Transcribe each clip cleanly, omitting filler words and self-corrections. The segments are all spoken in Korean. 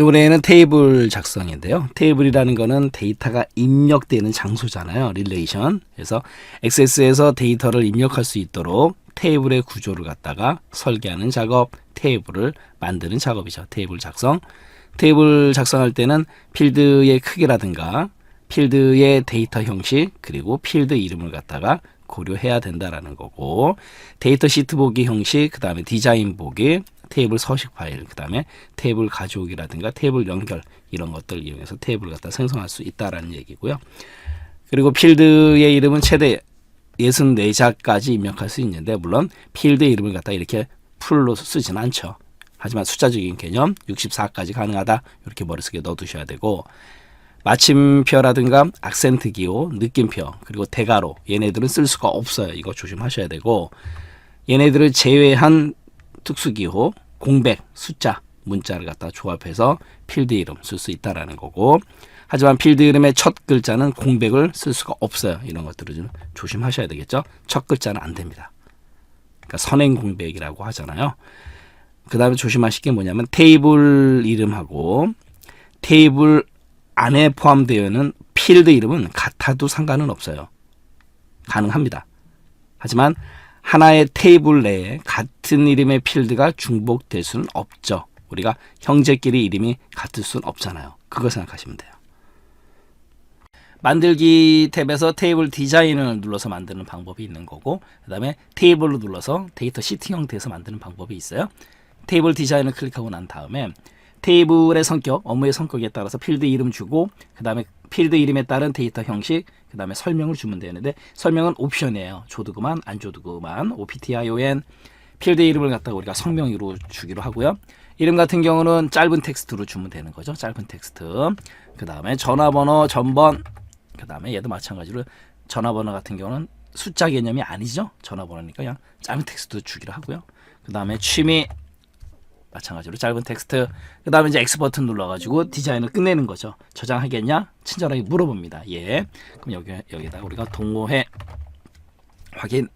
이번에는 테이블 작성인데요. 테이블이라는 거는 데이터가 입력되는 장소잖아요. 릴레이션. 그래서 액세스에서 데이터를 입력할 수 있도록 테이블의 구조를 갖다가 설계하는 작업, 테이블을 만드는 작업이죠. 테이블 작성. 테이블 작성할 때는 필드의 크기라든가 필드의 데이터 형식 그리고 필드 이름을 갖다가 고려해야 된다라는 거고, 데이터 시트 보기 형식, 그 다음에 디자인 보기, 테이블 서식 파일, 그 다음에 테이블 가져오기라든가 테이블 연결, 이런 것들을 이용해서 테이블을 갖다 생성할 수 있다라는 얘기고요. 그리고 필드의 이름은 최대 64자까지 입력할 수 있는데, 물론 필드 이름을 갖다 이렇게 풀로 쓰지는 않죠. 하지만 숫자적인 개념 64까지 가능하다, 이렇게 머릿속에 넣어두셔야 되고, 마침표라든가 악센트 기호, 느낌표, 그리고 대괄호, 얘네들은 쓸 수가 없어요. 이거 조심하셔야 되고, 얘네들을 제외한 특수기호, 공백, 숫자, 문자를 갖다 조합해서 필드 이름 쓸 수 있다라는 거고, 하지만 필드 이름의 첫 글자는 공백을 쓸 수가 없어요. 이런 것들을 좀 조심하셔야 되겠죠. 첫 글자는 안 됩니다. 그러니까 선행 공백이라고 하잖아요. 그 다음에 조심하실 게 뭐냐면, 테이블 이름하고 테이블 안에 포함되어 있는 필드 이름은 같아도 상관은 없어요. 가능합니다. 하지만 하나의 테이블 내에 같은 이름의 필드가 중복될 수는 없죠. 우리가 형제끼리 이름이 같을 수는 없잖아요. 그거 생각하시면 돼요. 만들기 탭에서 테이블 디자인을 눌러서 만드는 방법이 있는 거고, 그 다음에 테이블로 눌러서 데이터 시트 형태에서 만드는 방법이 있어요. 테이블 디자인을 클릭하고 난 다음에 테이블의 성격, 업무의 성격에 따라서 필드 이름 주고, 그 다음에 필드 이름에 따른 데이터 형식, 그 다음에 설명을 주면 되는데, 설명은 옵션이에요. 줘도 그만, 안 줘도 그만. OPTION. 필드 이름을 갖다가 우리가 성명으로 주기로 하고요. 이름 같은 경우는 짧은 텍스트로 주면 되는 거죠. 짧은 텍스트. 그 다음에 전화번호, 전번. 그 다음에 얘도 마찬가지로 전화번호 같은 경우는 숫자 개념이 아니죠. 전화번호니까 그냥 짧은 텍스트 주기로 하고요. 그 다음에 취미, 마찬가지로 짧은 텍스트. 그 다음에 이제 X 버튼 눌러가지고 디자인을 끝내는 거죠. 저장하겠냐? 친절하게 물어봅니다. 예. 그럼 여기다가 우리가 동호회 확인.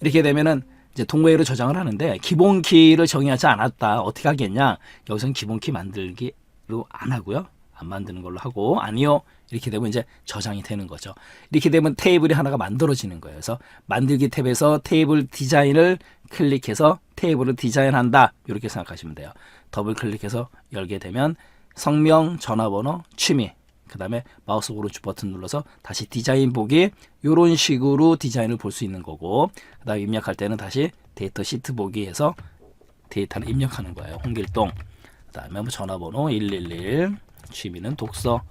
이렇게 되면은 이제 동호회로 저장을 하는데, 기본 키를 정의하지 않았다. 어떻게 하겠냐? 여기서는 기본 키 만들기로 안 하고요. 안 만드는 걸로 하고, 아니요. 이렇게 되면 이제 저장이 되는 거죠. 이렇게 되면 테이블이 하나가 만들어지는 거예요. 그래서 만들기 탭에서 테이블 디자인을 클릭해서 테이블을 디자인한다, 이렇게 생각하시면 돼요. 더블 클릭해서 열게 되면 성명, 전화번호, 취미, 그 다음에 마우스 오른쪽 버튼 눌러서 다시 디자인 보기, 이런 식으로 디자인을 볼 수 있는 거고, 그 다음에 입력할 때는 다시 데이터 시트 보기 해서 데이터를 입력하는 거예요. 홍길동, 그 다음에 뭐 전화번호 111, 취미는 독서,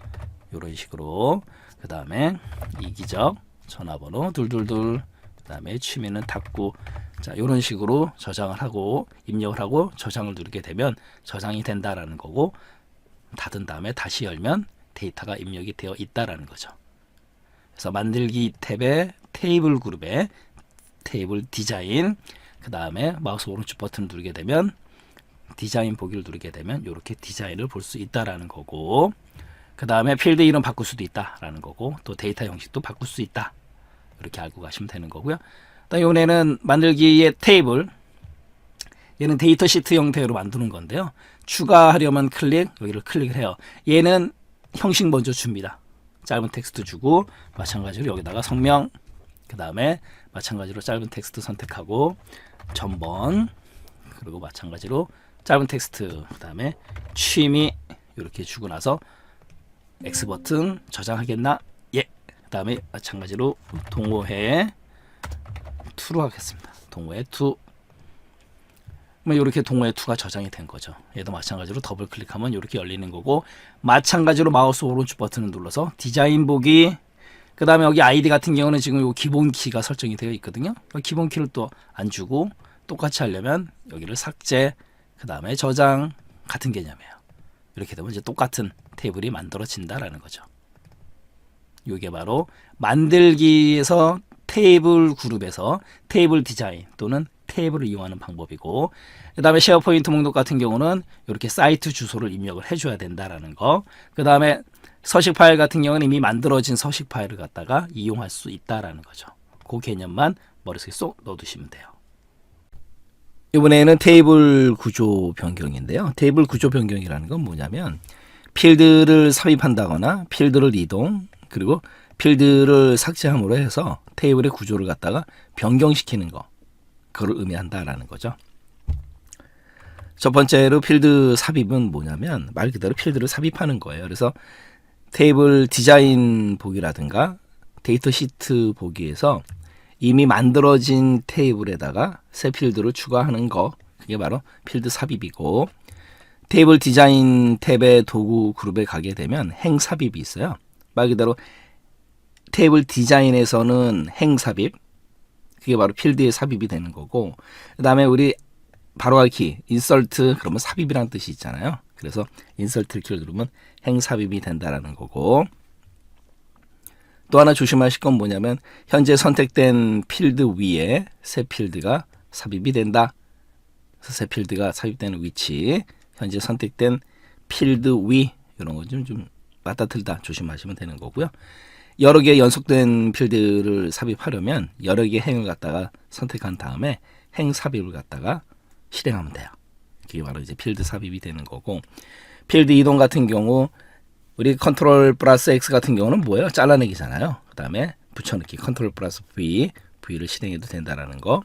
이런 식으로. 그 다음에 이기적, 전화번호 둘둘둘, 그 다음에 취미는 탁구. 자, 이런 식으로 저장을 하고 입력을 하고 저장을 누르게 되면 저장이 된다라는 거고, 닫은 다음에 다시 열면 데이터가 입력이 되어 있다라는 거죠. 그래서 만들기 탭에 테이블 그룹에 테이블 디자인, 그 다음에 마우스 오른쪽 버튼을 누르게 되면 디자인 보기를 누르게 되면 이렇게 디자인을 볼 수 있다라는 거고, 그 다음에 필드 이름 바꿀 수도 있다라는 거고, 또 데이터 형식도 바꿀 수 있다, 이렇게 알고 가시면 되는 거고요. 이번에는 만들기의 테이블, 얘는 데이터 시트 형태로 만드는 건데요. 추가하려면 여기를 클릭을 해요. 얘는 형식 먼저 줍니다. 짧은 텍스트 주고, 마찬가지로 여기다가 성명, 그 다음에 마찬가지로 짧은 텍스트 선택하고, 전번, 그리고 마찬가지로 짧은 텍스트, 그 다음에 취미, 이렇게 주고 나서 X 버튼 저장하겠나? 예. 그 다음에 마찬가지로 동호회 2로 하겠습니다. 동호회 2. 뭐 이렇게 동호회 2가 저장이 된 거죠. 얘도 마찬가지로 더블 클릭하면 이렇게 열리는 거고, 마찬가지로 마우스 오른쪽 버튼을 눌러서 디자인 보기, 그 다음에 여기 아이디 같은 경우는 지금 요 기본 키가 설정이 되어 있거든요. 기본 키를 또 안 주고 똑같이 하려면 여기를 삭제, 그 다음에 저장, 같은 개념이에요. 이렇게 되면 이제 똑같은 테이블이 만들어진다라는 거죠. 이게 바로 만들기에서 테이블 그룹에서 테이블 디자인 또는 테이블을 이용하는 방법이고, 그 다음에 쉐어포인트 목록 같은 경우는 이렇게 사이트 주소를 입력을 해줘야 된다라는 거, 그 다음에 서식 파일 같은 경우는 이미 만들어진 서식 파일을 갖다가 이용할 수 있다라는 거죠. 그 개념만 머릿속에 쏙 넣어두시면 돼요. 이번에는 테이블 구조 변경인데요. 테이블 구조 변경이라는 건 뭐냐면 필드를 삽입한다거나 필드를 이동 그리고 필드를 삭제함으로 해서 테이블의 구조를 갖다가 변경시키는 거, 그걸 의미한다라는 거죠. 첫 번째로 필드 삽입은 뭐냐면 말 그대로 필드를 삽입하는 거예요. 그래서 테이블 디자인 보기라든가 데이터 시트 보기에서 이미 만들어진 테이블에다가 새 필드를 추가하는 거, 그게 바로 필드 삽입이고, 테이블 디자인 탭의 도구 그룹에 가게 되면 행 삽입이 있어요. 말 그대로 테이블 디자인에서는 행 삽입, 그게 바로 필드의 삽입이 되는 거고, 그 다음에 우리 바로할 키, 인설트, 그러면 삽입이라는 뜻이 있잖아요. 그래서 인설트 키를 누르면 행 삽입이 된다라는 거고, 또 하나 조심하실 건 뭐냐면 현재 선택된 필드 위에 새 필드가 삽입이 된다. 그래서 새 필드가 삽입되는 위치, 현재 선택된 필드 위, 이런 거 좀 맞다틀다 조심하시면 되는 거고요. 여러 개 연속된 필드를 삽입하려면 여러 개 행을 갖다가 선택한 다음에 행 삽입을 갖다가 실행하면 돼요. 그게 바로 이제 필드 삽입이 되는 거고, 필드 이동 같은 경우 우리 컨트롤 플러스 X 같은 경우는 뭐예요? 잘라내기잖아요. 그 다음에 붙여넣기, 컨트롤 플러스 V, V를 실행해도 된다라는 거.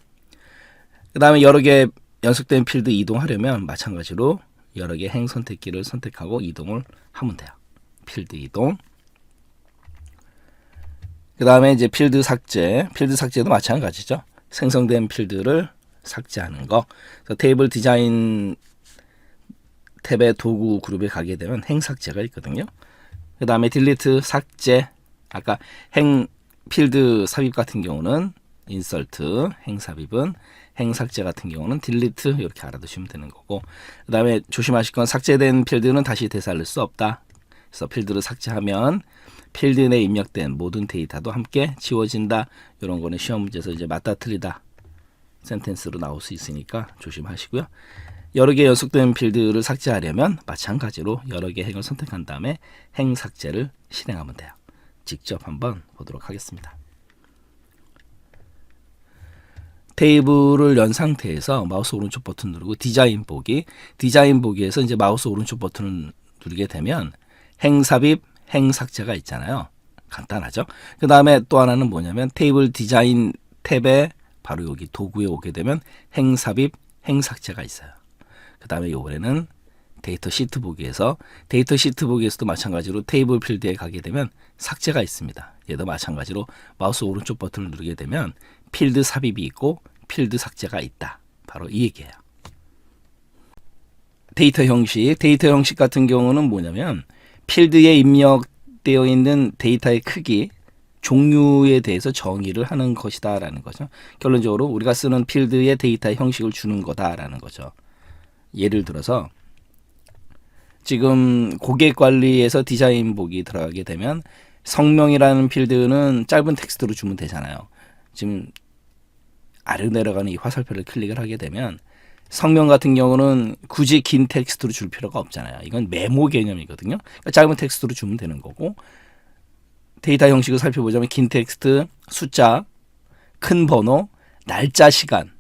그 다음에 여러 개 연속된 필드 이동하려면 마찬가지로 여러 개 행 선택기를 선택하고 이동을 하면 돼요. 필드 이동. 그 다음에 이제 필드 삭제, 필드 삭제도 마찬가지죠. 생성된 필드를 삭제하는 거. 그래서 테이블 디자인 탭의 도구 그룹에 가게 되면 행 삭제가 있거든요. 그 다음에 딜리트, 삭제, 아까 행 필드 삽입 같은 경우는 인설트, 행 삽입은, 행 삭제 같은 경우는 딜리트, 이렇게 알아두시면 되는 거고, 그 다음에 조심하실 건 삭제된 필드는 다시 되살릴 수 없다. 그래서 필드를 삭제하면 필드 내에 입력된 모든 데이터도 함께 지워진다. 이런 거는 시험 문제에서 이제 맞다 틀리다 센텐스로 나올 수 있으니까 조심하시고요. 여러 개 연속된 필드를 삭제하려면 마찬가지로 여러 개 행을 선택한 다음에 행 삭제를 실행하면 돼요. 직접 한번 보도록 하겠습니다. 테이블을 연 상태에서 마우스 오른쪽 버튼 누르고 디자인 보기, 디자인 보기에서 이제 마우스 오른쪽 버튼을 누르게 되면 행 삽입, 행 삭제가 있잖아요. 간단하죠? 그 다음에 또 하나는 뭐냐면 테이블 디자인 탭에 바로 여기 도구에 오게 되면 행 삽입, 행 삭제가 있어요. 그 다음에 이번에는 데이터 시트 보기에서 데이터 시트 보기에서도 마찬가지로 테이블 필드에 가게 되면 삭제가 있습니다. 얘도 마찬가지로 마우스 오른쪽 버튼을 누르게 되면 필드 삽입이 있고 필드 삭제가 있다. 바로 이 얘기예요. 데이터 형식 같은 경우는 뭐냐면 필드에 입력되어 있는 데이터의 크기, 종류에 대해서 정의를 하는 것이다 라는 거죠. 결론적으로 우리가 쓰는 필드의 데이터의 형식을 주는 거다라는 거죠. 예를 들어서 지금 고객 관리에서 디자인 보기 들어가게 되면 성명이라는 필드는 짧은 텍스트로 주면 되잖아요. 지금 아래로 내려가는 이 화살표를 클릭을 하게 되면 성명 같은 경우는 굳이 긴 텍스트로 줄 필요가 없잖아요. 이건 메모 개념이거든요. 그러니까 짧은 텍스트로 주면 되는 거고, 데이터 형식을 살펴보자면 긴 텍스트, 숫자, 큰 번호, 날짜 시간,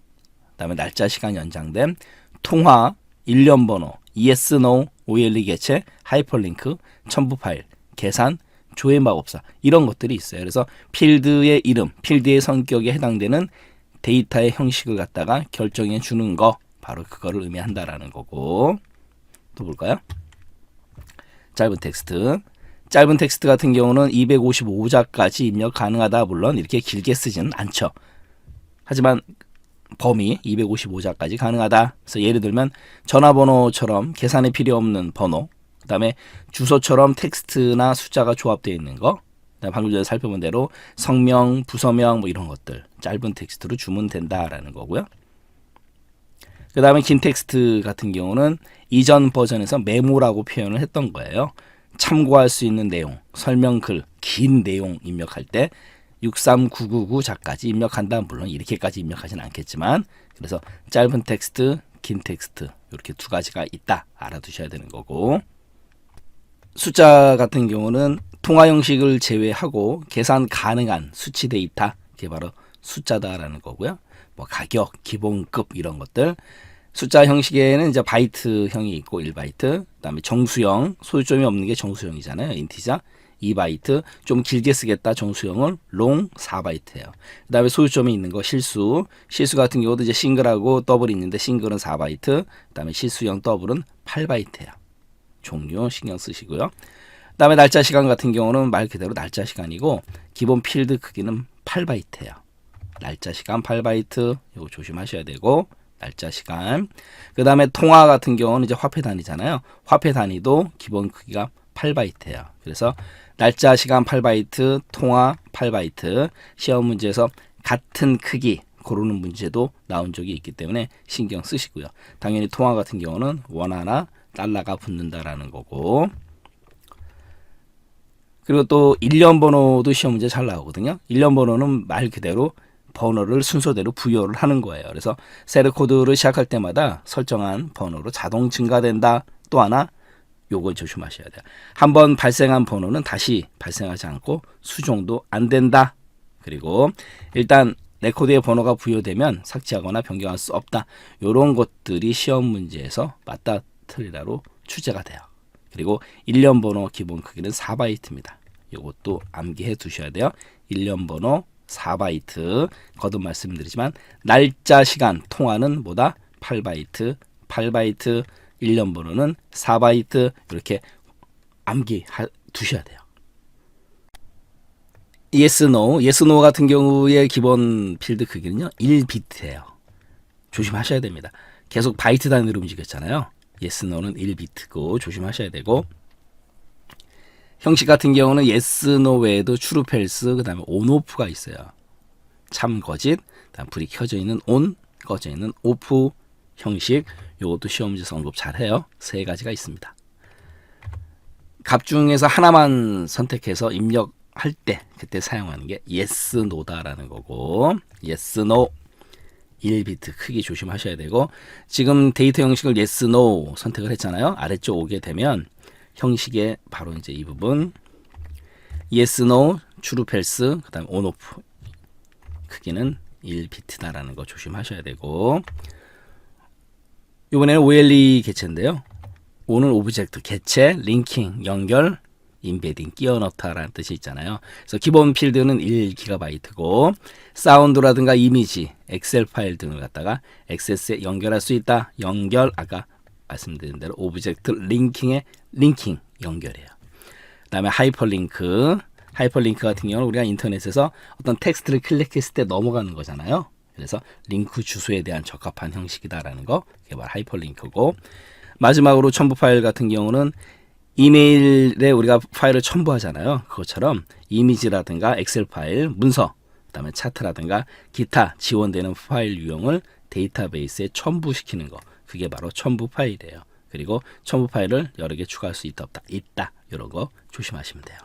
그다음에 날짜 시간 연장됨, 통화, 일련 번호, yes, no, OLE 개체, 하이퍼링크, 첨부 파일, 계산, 조회 마법사, 이런 것들이 있어요. 그래서 필드의 이름, 필드의 성격에 해당되는 데이터의 형식을 갖다가 결정해 주는 거, 바로 그거를 의미한다라는 거고. 또 볼까요? 짧은 텍스트. 짧은 텍스트 같은 경우는 255자까지 입력 가능하다. 물론 이렇게 길게 쓰지는 않죠. 하지만 범위 255자까지 가능하다. 그래서 예를 들면 전화번호처럼 계산이 필요 없는 번호, 그 다음에 주소처럼 텍스트나 숫자가 조합되어 있는 거, 방금 전에 살펴본 대로 성명, 부서명 뭐 이런 것들 짧은 텍스트로 주면 된다라는 거고요. 그 다음에 긴 텍스트 같은 경우는 이전 버전에서 메모라고 표현을 했던 거예요. 참고할 수 있는 내용, 설명글, 긴 내용 입력할 때 63999자까지 입력한다. 물론 이렇게까지 입력하지는 않겠지만, 그래서 짧은 텍스트, 긴 텍스트 이렇게 두 가지가 있다. 알아두셔야 되는 거고, 숫자 같은 경우는 통화 형식을 제외하고 계산 가능한 수치 데이터, 이게 바로 숫자다라는 거고요. 뭐 가격, 기본급 이런 것들. 숫자 형식에는 이제 바이트형이 있고 1바이트, 그다음에 정수형, 소유점이 없는 게 정수형이잖아요. 인티자 2바이트, 좀 길게 쓰겠다 정수형은 롱 4바이트예요. 그다음에 소유점이 있는 거 실수 같은 경우도 이제 싱글하고 더블이 있는데 싱글은 4바이트, 그다음에 실수형 더블은 8바이트예요. 종류 신경 쓰시고요. 그다음에 날짜 시간 같은 경우는 말 그대로 날짜 시간이고 기본 필드 크기는 8바이트예요. 날짜 시간 8바이트 이거 조심하셔야 되고 날짜 시간. 그다음에 통화 같은 경우는 이제 화폐 단위잖아요. 화폐 단위도 기본 크기가 8바이트예요. 그래서 날짜 시간 8바이트, 통화 8바이트. 시험 문제에서 같은 크기 고르는 문제도 나온 적이 있기 때문에 신경 쓰시고요. 당연히 통화 같은 경우는 원화나 달러가 붙는다라는 거고. 그리고 또 일련 번호도 시험 문제 잘 나오거든요. 일련 번호는 말 그대로 번호를 순서대로 부여를 하는 거예요. 그래서 세르 코드를 시작할 때마다 설정한 번호로 자동 증가된다. 또 하나 요걸 조심하셔야 돼요. 한번 발생한 번호는 다시 발생하지 않고 수정도 안 된다. 그리고 일단 레코드의 번호가 부여되면 삭제하거나 변경할 수 없다. 이런 것들이 시험 문제에서 맞다 틀리다로 추재가 돼요. 그리고 일련 번호 기본 크기는 4바이트입니다. 이것도 암기해 두셔야 돼요. 일련 번호 4바이트. 거듭 말씀드리지만 날짜 시간 통화는 뭐다? 8바이트. 8바이트. 일련 번호는 4바이트. 이렇게 암기 두셔야 돼요. yes, no. yes, no 같은 경우의 기본 필드 크기는요. 1비트예요. 조심하셔야 됩니다. 계속 바이트 단위로 움직였잖아요. yes, no는 1비트고 조심하셔야 되고 형식 같은 경우는 yes, no 외에도 true, false, 그 다음에 on, off가 있어요. 참, 거짓, 그다음 불이 켜져 있는 on, 꺼져 있는 off 형식. 이것도 시험 문제에서 언급 잘해요. 세 가지가 있습니다. 값 중에서 하나만 선택해서 입력할 때 그때 사용하는 게 yes, no다라는 거고 yes, no 1비트 크기 조심하셔야 되고 지금 데이터 형식을 yes, no 선택을 했잖아요. 아래쪽 오게 되면 형식에 바로 이제 이 부분 yes, no, true, false, 그다음 on, off 크기는 1비트다라는 거 조심하셔야 되고 이번에는 OLE 개체인데요. O는 오브젝트, 개체, 링킹, 연결, 인베딩, 끼워 넣다라는 뜻이 있잖아요. 그래서 기본 필드는 1GB고 사운드라든가 이미지, 엑셀 파일 등을 갖다가 액세스에 연결할 수 있다. 연결, 아까 말씀드린 대로 오브젝트 링킹의 링킹 연결이에요. 그다음에 하이퍼링크 같은 경우는 우리가 인터넷에서 어떤 텍스트를 클릭했을 때 넘어가는 거잖아요. 그래서 링크 주소에 대한 적합한 형식이다라는 거, 그게 바로 하이퍼링크고 마지막으로 첨부 파일 같은 경우는 이메일에 우리가 파일을 첨부하잖아요. 그것처럼 이미지라든가 엑셀 파일, 문서, 그다음에 차트라든가 기타 지원되는 파일 유형을 데이터베이스에 첨부시키는 거, 그게 바로 첨부 파일이에요. 그리고 첨부 파일을 여러 개 추가할 수 있다 없다, 있다 이런 거 조심하시면 돼요.